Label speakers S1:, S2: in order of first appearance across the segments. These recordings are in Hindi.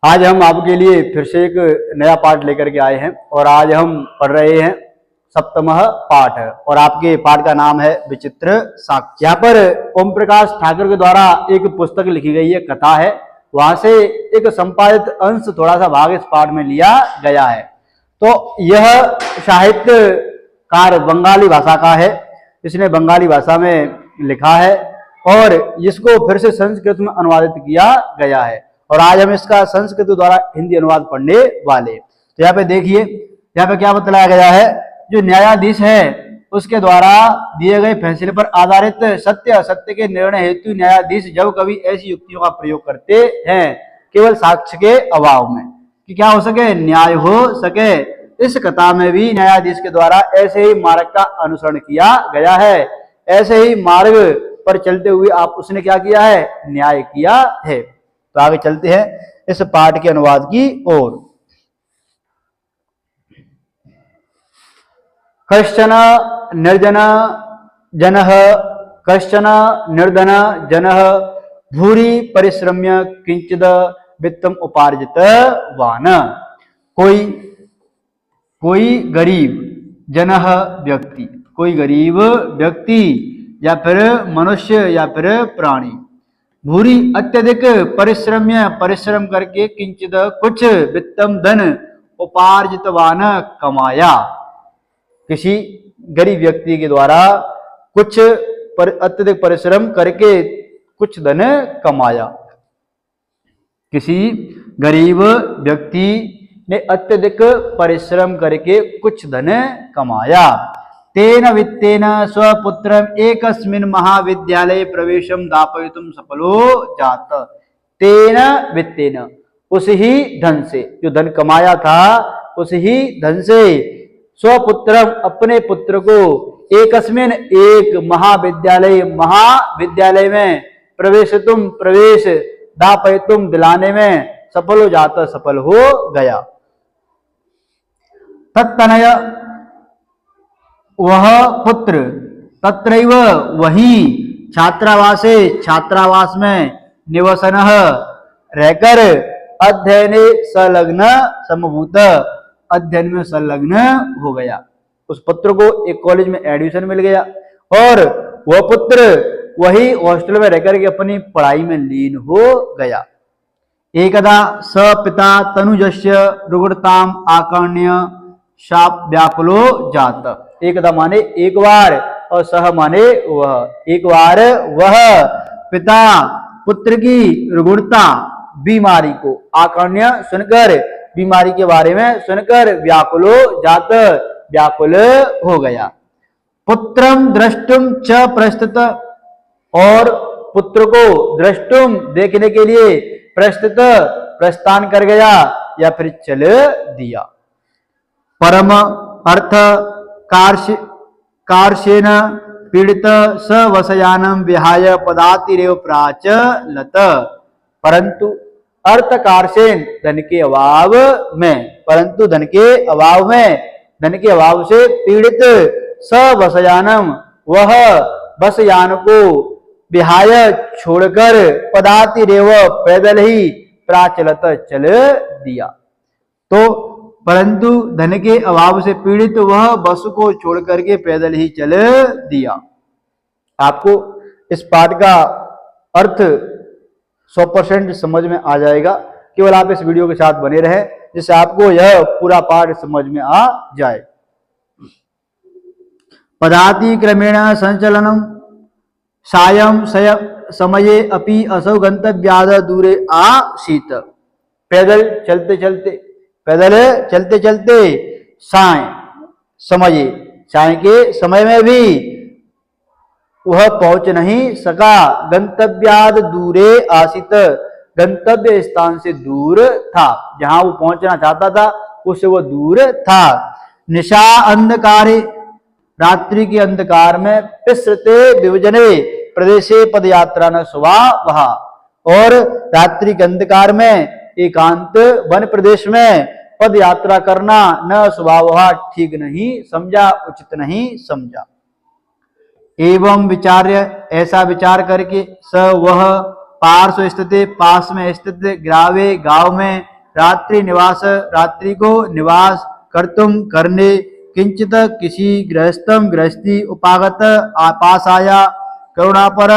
S1: आज हम आपके लिए फिर से एक नया पाठ लेकर के आए हैं और आज हम पढ़ रहे हैं सप्तमः पाठ और आपके पाठ का नाम है विचित्र साक्ष्य। यहाँ पर ओम प्रकाश ठाकुर के द्वारा एक पुस्तक लिखी गई है, कथा है, वहां से एक संपादित अंश थोड़ा सा भाग इस पाठ में लिया गया है। तो यह साहित्यकार बंगाली भाषा का है, इसने बंगाली भाषा में लिखा है और इसको फिर से संस्कृत में अनुवादित किया गया है और आज हम इसका संस्कृत द्वारा हिंदी अनुवाद पढ़ने वाले। तो यहाँ पे देखिए, यहाँ पे क्या बतलाया गया है, जो न्यायाधीश है उसके द्वारा दिए गए फैसले पर आधारित सत्य असत्य के निर्णय हेतु न्यायाधीश जब कभी ऐसी युक्तियों का प्रयोग करते हैं केवल साक्ष्य के अभाव में कि क्या हो सके, न्याय हो सके। इस कथा में भी न्यायाधीश के द्वारा ऐसे ही मार्ग का अनुसरण किया गया है, ऐसे ही मार्ग पर चलते हुए आप उसने क्या किया है, न्याय किया है। तो आगे चलते हैं इस पाठ के अनुवाद की ओर। कश्चन निर्जन जनः कश्चन निर्धन जनः भूरि परिश्रम्य किंचिद वित्तम उपार्जितवान्। कोई गरीब जनः व्यक्ति, कोई गरीब व्यक्ति या फिर मनुष्य या फिर प्राणी, भूरी अत्यधिक परिश्रम करके किंचित कुछ वित्तम धन उपार्जितवान कमाया, किसी गरीब व्यक्ति के द्वारा कुछ अत्यधिक परिश्रम करके कुछ धन कमाया। किसी गरीब व्यक्ति ने अत्यधिक परिश्रम करके कुछ धन कमाया। तेन वित्तेन स्वपुत्रम एकस्मिन् महाविद्यालये प्रवेशम दापयितुम सफलो जात। तेन वित्तेन, उस ही धन से, जो धन कमाया था उस ही धन से, स्वपुत्रम अपने पुत्र को, एकस्मिन् एक महाविद्यालय में प्रवेश दापयितुम दिलाने में सफल हो जाता, सफल हो गया। तत्तनय वह पुत्र तत्रैव वही छात्रावास में निवसनः रहकर अध्ययने संलग्न समभूत, अध्ययन में संलग्न हो गया। उस पुत्र को एक कॉलेज में एडमिशन मिल गया और वह पुत्र वही हॉस्टल में रहकर के अपनी पढ़ाई में लीन हो गया। एकदा स पिता तनुजस्य रुग्णताम आकर्ण्य शाप व्याकुलो जात। एकदा माने एक बार और सह माने वह, एक बार वह पिता पुत्र की रुग्णता, बीमारी को, आकर्ण्य सुनकर, बीमारी के बारे में सुनकर, व्याकुलो जात, व्याकुल हो गया। पुत्रम द्रष्टुम च प्रस्थित, और पुत्र को द्रष्टुम देखने के लिए प्रस्थान कर गया या फिर चल दिया। परम अर्थ कार्षेन पीड़ित स वसयानम विहाय पदातिरेव प्राचलत। परंतु अर्थ कार्षेन, धन के अभाव में, परंतु धन के अभाव से पीड़ित, स वसयानम वह वसयान को, विहाय छोड़कर, पदातिरेव पैदल ही, प्राचलत चल दिया। तो परंतु धन के अभाव से पीड़ित वह बस को छोड़ करके पैदल ही चल दिया। आपको इस पाठ का अर्थ 100% समझ में आ जाएगा, केवल आप इस वीडियो के साथ बने रहें जिससे आपको यह पूरा पाठ समझ में आ जाए। पदाति क्रमेण संचलनम सायं समये अपि असौ गंतव्याद दूरे आसीत। पैदल चलते चलते साय के समय में भी वह पहुंच नहीं सका। गंतव्याद दूरे आसित, गंतव्य स्थान से दूर था, जहां वो पहुंचना चाहता था उससे वो दूर था। निशा अंधकारे, रात्रि के अंधकार में, पिसृते विभजने प्रदेशे पदयात्रा न स्वभावः, और रात्रि के अंधकार में एकांत वन प्रदेश में पद यात्रा करना न स्वभाव ठीक नहीं समझा, उचित नहीं समझा। एवं विचार्य, ऐसा विचार करके, स वह पार्श्व स्थित, पास में स्थित, ग्रावे गांव में, रात्रि निवास रात्रि को निवास कर्तुम करने किंचित किसी गृहस्थम गृहस्थी उपागत पास आया करुणापर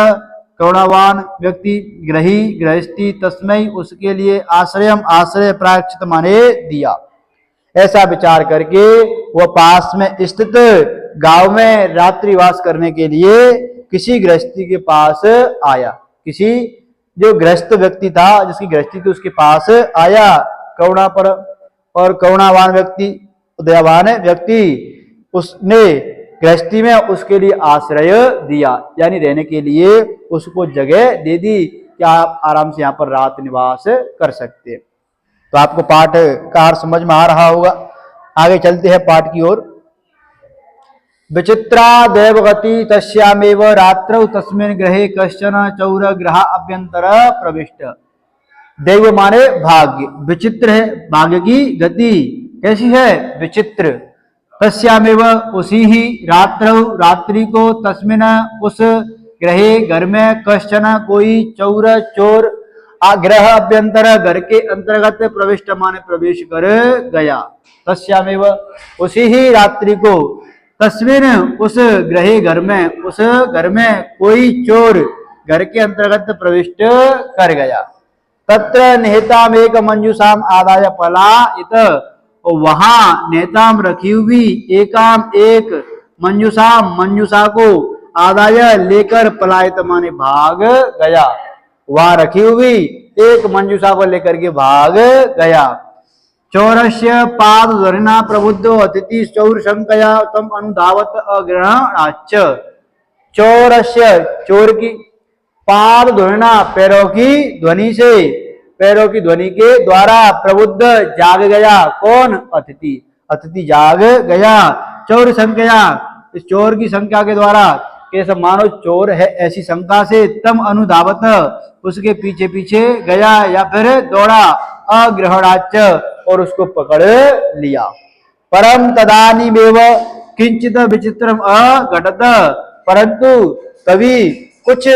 S1: करुणावान व्यक्ति ग्रही गृहस्थी तस्मै उसके लिए आश्रयम आश्रय प्रायश्चित माने दिया। ऐसा विचार करके वह पास में स्थित गांव में रात्रिवास करने के लिए किसी गृहस्थी के पास आया। किसी जो गृहस्थ व्यक्ति था जिसकी गृहस्थी थी उसके पास आया करुणा पर और करुणावान व्यक्ति दयावान व्यक्ति उसने गृहस्थी में उसके लिए आश्रय दिया यानी रहने के लिए उसको जगह दे दी कि आप आराम से यहाँ पर रात निवास कर सकते हैं। तो आपको पाठ का अर्थ समझ में आ रहा होगा। आगे चलते हैं पाठ की ओर। विचित्रा देवगति तस्यामेव रात्रौ तस्मिन् गृहे कश्चन चौर गृह अभ्यंतर प्रविष्ट। देव माने भाग्य, विचित्र है भाग्य की गति कैसी है विचित्र। तस्यामेव उसी ही रात्रौ रात्रि को तस्मिन् उस गृहे घर में कश्चन कोई चौर चोर गृह अभ्यंतर घर के अंतर्गत प्रविष्ट माने प्रवेश कर गया। तस्यामेव उसी ही रात्रि को तस्मिन् उस गृहे घर में कोई चोर घर के अंतर्गत प्रविष्ट कर गया। तत्र निहिताम एक मंजूषाम आदाय पलायित वहां नेताम रखी हुई एकाम एक मंजूषा को आदाय लेकर पलायित माने भाग गया। वहां रखी हुई एक मंजूषा को लेकर के भाग गया। चौरस्य पाद ध्वनिना प्रबुद्धो अतिथि चौर शंकया तम अनुधावत अग्रहणाच्च। चौरस्य चोर की पाद ध्वनिना पैरों की ध्वनि से पैरों की ध्वनि के द्वारा प्रबुद्ध जाग गया। कौन अतिथि अतिथि जाग गया। चौर संख्या इस चोर की संख्या के द्वारा कैसे मानो चोर है ऐसी शंका से तम अनुधावत उसके पीछे पीछे गया या फिर दौड़ा अग्रहणाच और उसको पकड़ लिया। परम तदानीमेव किंचित विचित्रम अघटत परंतु तभी कुछ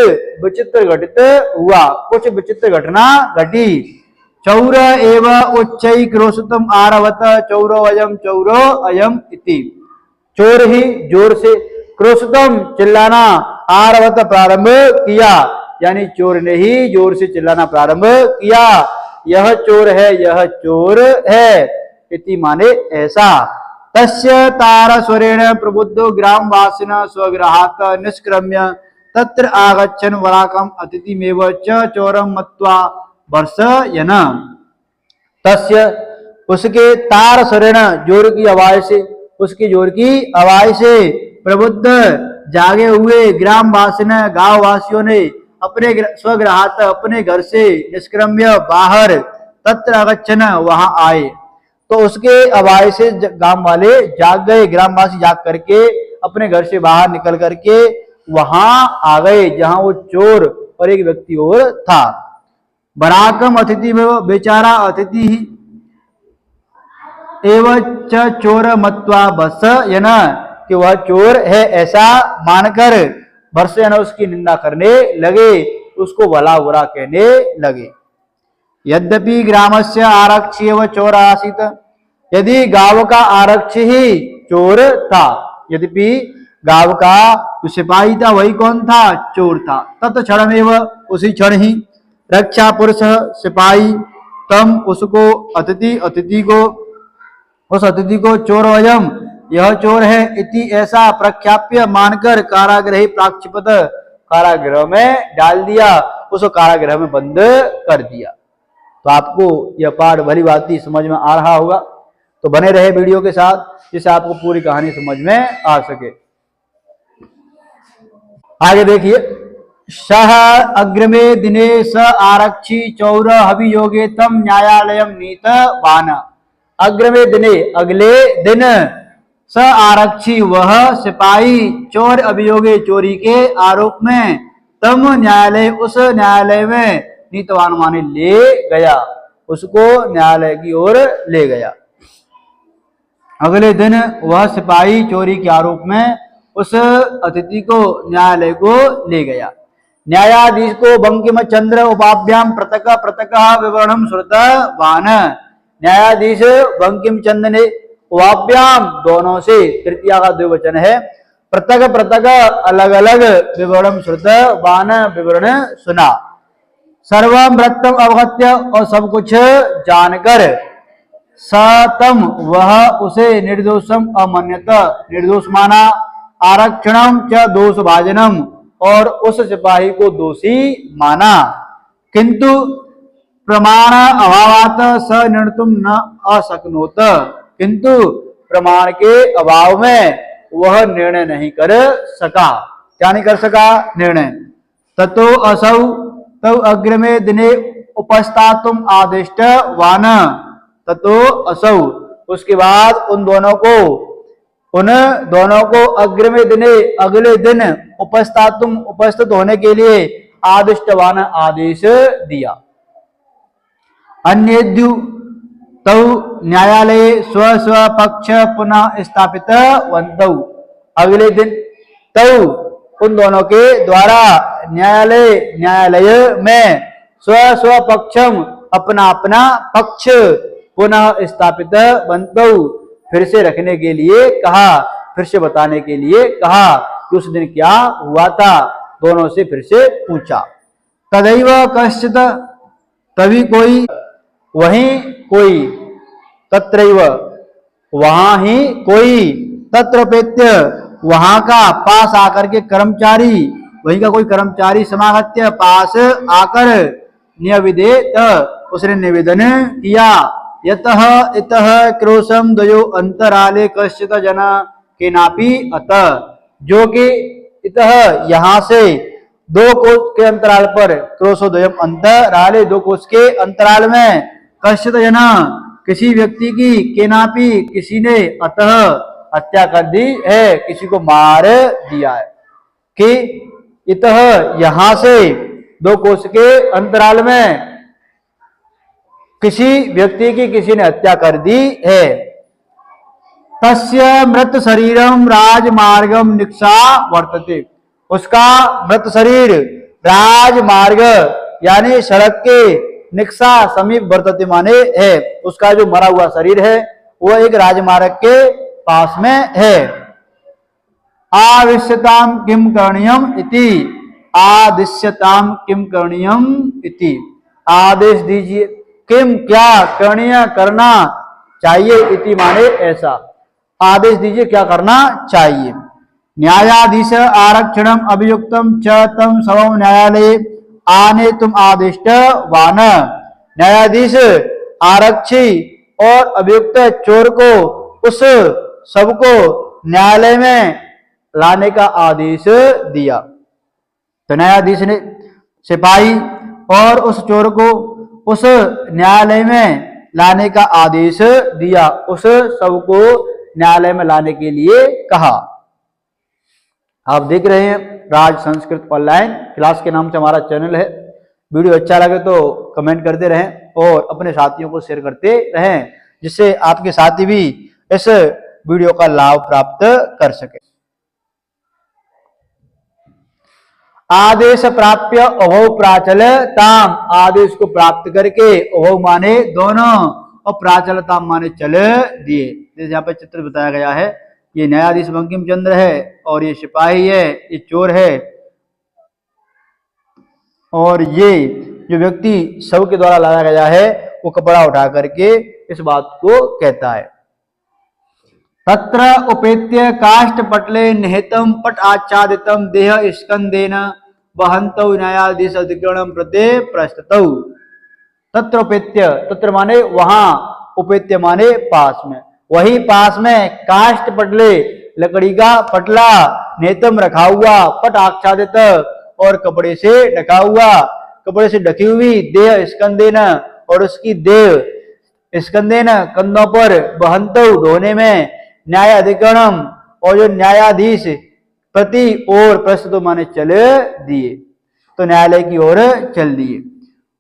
S1: विचित्र घटित हुआ कुछ विचित्र घटना घटी। चौर एव उच्चै क्रोशतम आरवत चौरो अयम इति। चोर ही जोर से क्रोशतम चिल्लाना आरवत प्रारंभ किया यानी चोर ने ही जोर से चिल्लाना प्रारंभ किया। यह चोर है इति माने ऐसा। तस्य तार स्वरेण प्रबुद्धो ग्रामवासिनः स्वगृहात् निष्क्रम्य तत्र आगच्छन् वराकम् अतिथिमेव च चोरं मत्वा वर्षयन्। तस्य उसके तार स्वरेण जोर की आवाज से प्रबुद्ध जागे हुए ग्रामवासिन गांव वासियों ने अपने स्वगृहात अपने घर से निष्क्रम्य बाहर तत्र आगच्छन् वहां आए। तो उसके आवाज से गांव वाले जाग गए ग्रामवासी जाग करके अपने घर से बाहर निकल करके वहां आ गए जहां वो चोर और एक व्यक्ति और था। बराकम अतिथि में बेचारा अतिथि एवं चोर मत्वा बस यन कि वह चोर है ऐसा मानकर वर्ष यन उसकी निंदा करने लगे उसको भला बुरा कहने लगे। यद्यपि ग्रामस्य आरक्षी एवं चोर आसीत यदि गांव का आरक्षी ही चोर था यद्यपि गांव का जो सिपाही था वही कौन था चोर था। तत्क्षण एवं उसी क्षण ही रक्षा पुरुष सिपाही तम उसको उस अतिथि को चोर वयम यह चोर है इति ऐसा प्रख्याप्य मानकर कारागृह प्राक्षिपत कारागृह में डाल दिया उसको कारागृह में बंद कर दिया। तो आपको यह पाठ भली भांति समझ में आ रहा होगा। तो बने रहे वीडियो के साथ जिससे आपको पूरी कहानी समझ में आ सके। आगे देखिए। सह अग्रमे दिने स आरक्षी चौर हवियोगे तम न्यायालयम नीतवान। अग्रमे दिने अगले दिन स आरक्षी वह सिपाही चोर अभियोगे चोरी के आरोप में तम न्यायालय उस न्यायालय में नीतवान माने ले गया उसको न्यायालय की ओर ले गया। अगले दिन वह सिपाही चोरी के आरोप में उस अतिथि को न्यायालय को ले गया। न्यायाधीश को बंकिम चंद्र उपाभ्याम प्रतक विवरणम श्रुतवान। न्यायाधीश बंकिम चंद्र ने वाभ्याम दोनों से, तृतीया का द्विवचन है, पृथक पृथक अलग अलग विवरण श्रुत वान विवरण सुना, सर्वम वृत्तम अवगत्य और सब कुछ जानकर, सतम वह उसे निर्दोषम अमन्यत निर्दोष माना, आरक्षणम च दोष भाजनम और उस सिपाही को दोषी माना, किंतु प्रमाण अभावात स निर्णुम न असक्नोत, किंतु प्रमाण के अभाव में वह निर्णय नहीं कर सका। क्या नहीं कर सका? निर्णय। ततो असौ तव अग्रमे दिने उपस्थातुम आदिष्ट वान, ततो असौ उसके बाद उन दोनों को अग्रमे दिने अगले दिन उपस्थातुम उपस्थित होने के लिए आदिष्टवान आदेश दिया। अन्येद्यु तौ न्यायालय स्व स्व पक्ष पुनः स्थापित वंतौ, अगले दिन तौ उन दोनों के द्वारा न्यायालय में स्व स्व पक्षम अपना अपना पक्ष पुनः स्थापित वंतौ, फिर से रखने के लिए कहा, फिर से बताने के लिए कहा कि उस दिन क्या हुआ था, दोनों से फिर से पूछा। तदैव कश्चित, तभी कोई, वहीं कोई, तत्रैव वहां ही कोई, तत्रपेत्य वहां का, पास आकर के कर्मचारी, वहीं का कोई कर्मचारी, समागत्य पास आकर, निवेदित उसने निवेदन किया, यतः इतः क्रोशम द्वयो अंतराले कश्चित जना केनापि अतः, जो कि इतः यहाँ से 2 कोस के अंतराल पर, क्रोशोद्वयम अंतराले 2 कोस के अंतराल में, कश्चित जना किसी व्यक्ति की, केनापि किसी ने, अतः हत्या कर दी है, किसी को मार दिया है, कि इतः यहाँ से 2 कोस के अंतराल में किसी व्यक्ति की किसी ने हत्या कर दी है। तस्य मृत शरीरम राजमार्गम निक्षा वर्तते, उसका मृत शरीर राजमार्ग यानी सड़क के निक्षा समीप वर्तते माने है, उसका जो मरा हुआ शरीर है वह एक राजमार्ग के पास में है। आदिश्यताम किम करणीयम इति, आदिश्यताम किम करणीयम इति, आदेश दीजिए, किम क्या, करणीय करना चाहिए, इति माने ऐसा, आदेश दीजिए क्या करना चाहिए। न्यायाधीश आरक्षणम अभियुक्तम च तम सर्वम न्यायालय आने तुम आदिष्ट वान, न्यायाधीश आरक्षी और अभियुक्त चोर को उस सबको न्यायालय में लाने का आदेश दिया। तो न्यायाधीश ने सिपाही और उस चोर को उस न्यायालय में लाने का आदेश दिया, उस सबको न्यायालय में लाने के लिए कहा। आप देख रहे हैं राज संस्कृत ऑनलाइन क्लास के नाम से हमारा चैनल है। वीडियो अच्छा लगे तो कमेंट करते रहें और अपने साथियों को शेयर करते रहें, जिससे आपके साथी भी इस वीडियो का लाभ प्राप्त कर सके। आदेश प्राप्य अभव प्राचल ताम, आदेश को प्राप्त करके, अभव माने दोनों और प्राचल ताम माने चल दिए। जैसे यहाँ पे चित्र बताया गया है, ये न्यायाधीश बंकिम चंद्र है और ये सिपाही है, ये चोर है, और ये जो व्यक्ति शव के द्वारा लाया गया है वो कपड़ा उठा करके इस बात को कहता है। तत्र उपेत्य काष्ठ पटले निहितम पट आच्छादितम देह स्कंदेन वहंतौ न्यायाधीश अधिकरणम प्रते प्रस्ततौ। तत्र उपेत्य, तत्र माने वहां, उपेत्य माने पास में, वही पास में काष्ठ पटले लकड़ी का पटला निहितम रखा हुआ, पट आच्छादित और कपड़े से ढका हुआ, कपड़े से ढकी हुई, देह स्कंदेन और उसकी देह स्कंदेन कंधों पर, वहंतौ ढोने में, न्याय अधिकरणम और जो न्यायाधीश प्रति और प्रस्तुत माने चल दिए, तो न्यायालय की ओर चल दिए।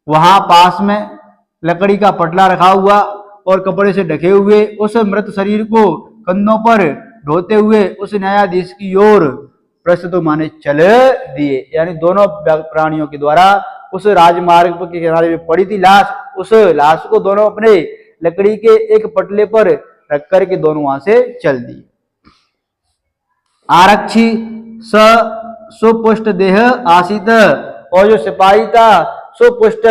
S1: वहां पास में लकड़ी का पटला रखा हुआ और कपड़े से ढके हुए उस मृत शरीर को कंधों पर ढोते हुए उस न्यायाधीश की ओर प्रस्तुत माने चल दिए। यानी दोनों प्राणियों के द्वारा उस राजमार्ग के किनारे में पड़ी थी लाश, उस लाश को दोनों अपने लकड़ी के एक पटले पर रख करके दोनों वहां से चल दिए। आरक्षी सुपुष्ट देह आसित, और जो सिपाही था सुपुष्ट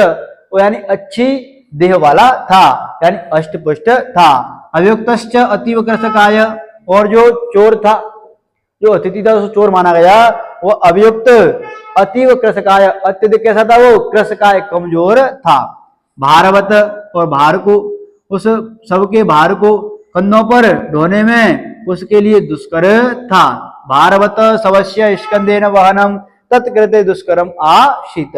S1: यानी अच्छी देह वाला था, यानी अष्टपुष्ट था। अभियुक्त अतीव कृशकाय, और जो चोर था, जो अतिथि था उसको चोर माना गया, वो अभियुक्त अतीव कृशकाय, अत्यधिक कैसा था वो, कृशकाय कमजोर था। भारवत, और भार को, उस सबके भार को कंधों पर ढोने में उसके लिए दुष्कर था। भारवत सवस्य स्कंदेन वहनम तत्कृते दुष्करम आशीत,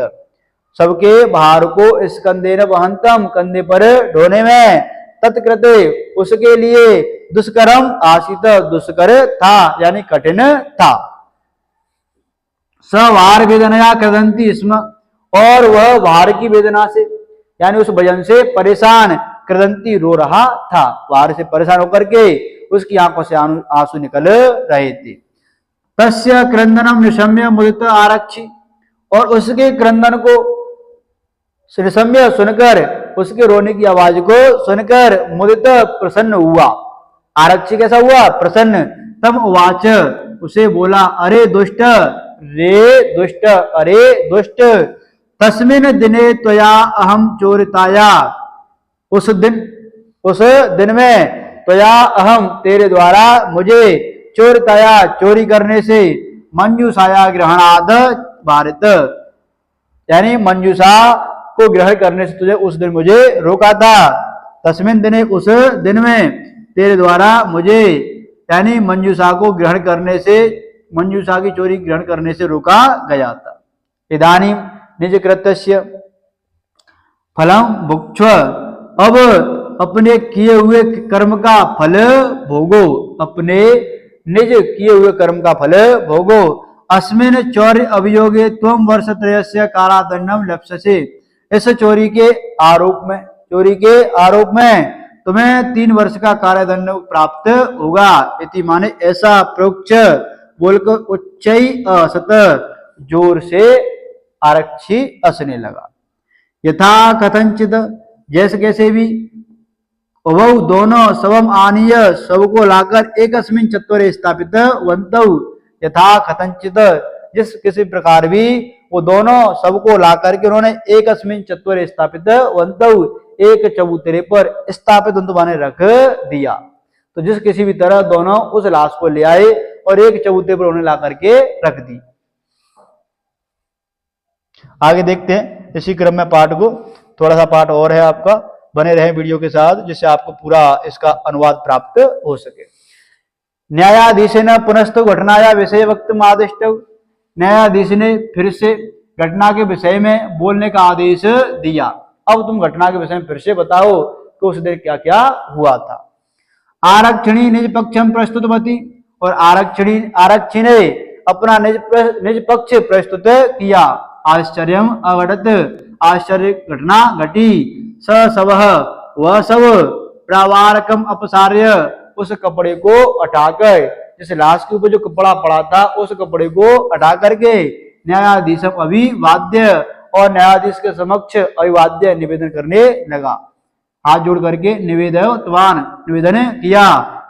S1: सबके भार को स्कंदेन वहंतम, कंधे पर ढोने में, तत्कृते उसके लिए, दुष्करम आशीत दुष्कर था यानी कठिन था। सवार वेदनया कृदंती स्म, और वह भार की वेदना से यानी उस वजन से परेशान, कृदंती रो रहा था, भार से परेशान होकर के उसकी आंखों से आंसू निकल रहे थे। तस्य क्रंदनम निशम्य मुदित आरक्षी, और उसके क्रंदन को निशम्य सुनकर, उसके रोने की आवाज को सुनकर मुदित प्रसन्न हुआ। आरक्षी कैसा हुआ, प्रसन्न। तब उवाच, उसे बोला, अरे दुष्ट, रे दुष्ट, अरे दुष्ट, तस्मिन दिने त्वया अहम चोरिताया, उस दिन में त्वया अहम, तेरे द्वारा मुझे, चोरिताया चोरी करने से, मंजूषाया ग्रहणाद भारत, यानी मंजूषा को ग्रहण करने से तुझे उस दिन मुझे रोका था। तस्मिन दिने, उस दिन में, तेरे द्वारा मुझे यानी मंजूषा को ग्रहण करने से, मंजूषा की चोरी ग्रहण करने से रोका गया था। इदानीं निज कृत्यस्य फलम भुक्ष्व, अब अपने किए हुए कर्म का फल भोगो, अपने निज किए हुए कर्म का फल भोगो। अस्मिन चौर्य अभियोगे त्वम वर्षत्रयस्य कारादंडम लप्स्यसे, इस चोरी के आरोप में तुम्हें 3 वर्ष का कारादंड प्राप्त होगा। इति माने ऐसा प्रोक्ष बोलकर उच्चई असत, जोर से आरक्षी हंसने लगा। यथा कथंचित, जैसे कैसे भी, वह दोनों सबम आनीय, सबको लाकर एकस्मिन चत्वरे स्थापित वंतौ, यथा कथंचित, जिस किसी प्रकार भी वो दोनों सबको लाकर के उन्होंने एकस्मिन चत्वरे स्थापित वंतौ, एक चबूतरे पर स्थापित माने रख दिया। तो जिस किसी भी तरह दोनों उस लाश को ले आए और एक चबूतरे पर उन्हें ला करके रख दी। आगे देखते हैं इसी क्रम में पाठ को, थोड़ा सा पाठ और है आपका, बने रहे वीडियो के साथ जिससे आपको पूरा इसका अनुवाद प्राप्त हो सके। न्यायाधीश ने पुनस्तु घटनाया विषय वक्तुम आदिष्ट, न्यायाधीश ने फिर से घटना के विषय में बोलने का आदेश दिया। अब तुम घटना के विषय में फिर से बताओ कि उस दिन क्या क्या हुआ था। आरक्षणी निज पक्षम प्रस्तुतवती, और आरक्षी ने अपना निज पक्ष प्रस्तुत किया। आश्चर्यम अघटत, आश्चर्य घटना घटी। स सबह, वह सब, प्रावारकम अपसार्य, उस कपड़े को हटाकर, जिस लाश के ऊपर जो कपड़ा पड़ा था उस कपड़े को हटा करके, न्यायाधीशम अभिवाद्य, और न्यायाधीश के समक्ष अभिवाद्य निवेदन करने लगा। हाथ जोड़ करके निवेदन किया,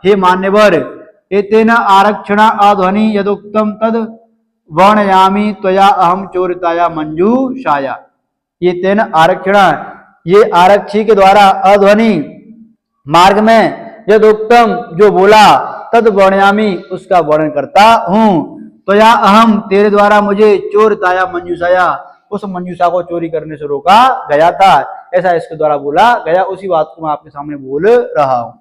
S1: हे मान्यवर, एतेन आरक्षण अध्वनि यदुक्तम तद वर्णयामि त्वया अहम चोरिताया मंजूषाया। ये तेन आरक्षण, ये आरक्षी के द्वारा अध्वनि मार्ग में यदुक्तम जो बोला, तद वर्णयामि उसका वर्णन करता हूँ। त्वया अहम तेरे द्वारा मुझे चोरिताया मंजूषाया, उस मंजूषा को चोरी करने से रोका गया था, ऐसा इसके द्वारा बोला गया। उसी बात को मैं आपके सामने बोल रहा हूँ।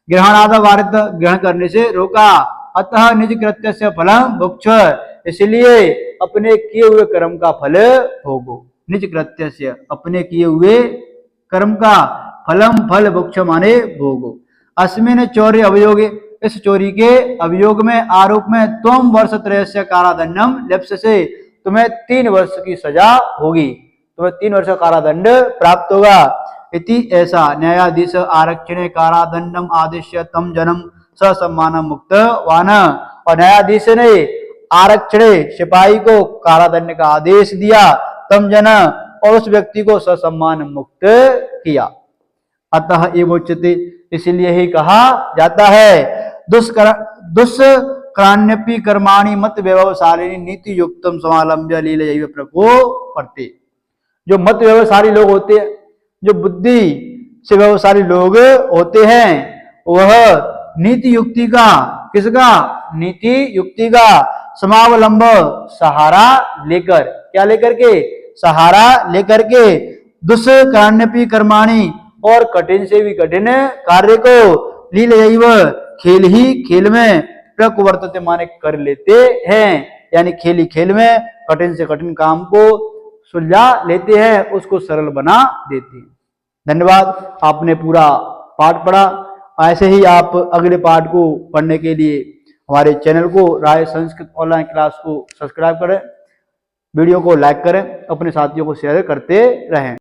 S1: ग्रहणाद वारित, ग्रहण करने से रोका। अतः निज कृत्य से फलम भुक्ष, इसलिए अपने किए हुए कर्म का फल भोगो। निज कृत्य से, अपने किए हुए कर्म का फलम, फल भुक्ष माने भोगो। अस्मिन चौर्य अभियोगे, इस चोरी के अभियोग में, आरोप में, त्वम वर्ष त्रयस्य कारादंडम लप्स्यसे, तुम्हें 3 वर्ष की सजा होगी, तुम्हें 3 वर्ष का कारादंड प्राप्त होगा। इति ऐसा न्यायाधीश आरक्षणे कारादंडम आदेश्य तम जनम ससम्मानम मुक्त वान, और न्यायाधीश ने आरक्षणे सिपाही को कारादंड का आदेश दिया, तम जन, और उस व्यक्ति को ससम्मान मुक्त किया। अतः एव उच्यते, इसलिए ही कहा जाता है दुष्कराण्यपि कर्माणि मत व्यवसारिणी नीति युक्तम समालंब्य लीलयैव प्रकोपते। जो मत व्यवसारी लोग होते हैं, जो बुद्धि से व्यवसारी लोग होते हैं, वह नीति युक्ति का, किसका, नीति युक्ति का समावलंब सहारा लेकर, क्या लेकर के, सहारा लेकर के दुष्कराण्यपि कर्माणि, और कठिन से भी कठिन कार्य को लीलयैव, खेल ही खेल में, प्रकुवर्तते माने कर लेते हैं, यानी खेल ही खेल में कठिन से कठिन काम को सुलझा लेते हैं, उसको सरल बना देते हैं। धन्यवाद, आपने पूरा पाठ पढ़ा। ऐसे ही आप अगले पाठ को पढ़ने के लिए हमारे चैनल को राय संस्कृत ऑनलाइन क्लास को सब्सक्राइब करें, वीडियो को लाइक करें, अपने साथियों को शेयर करते रहें।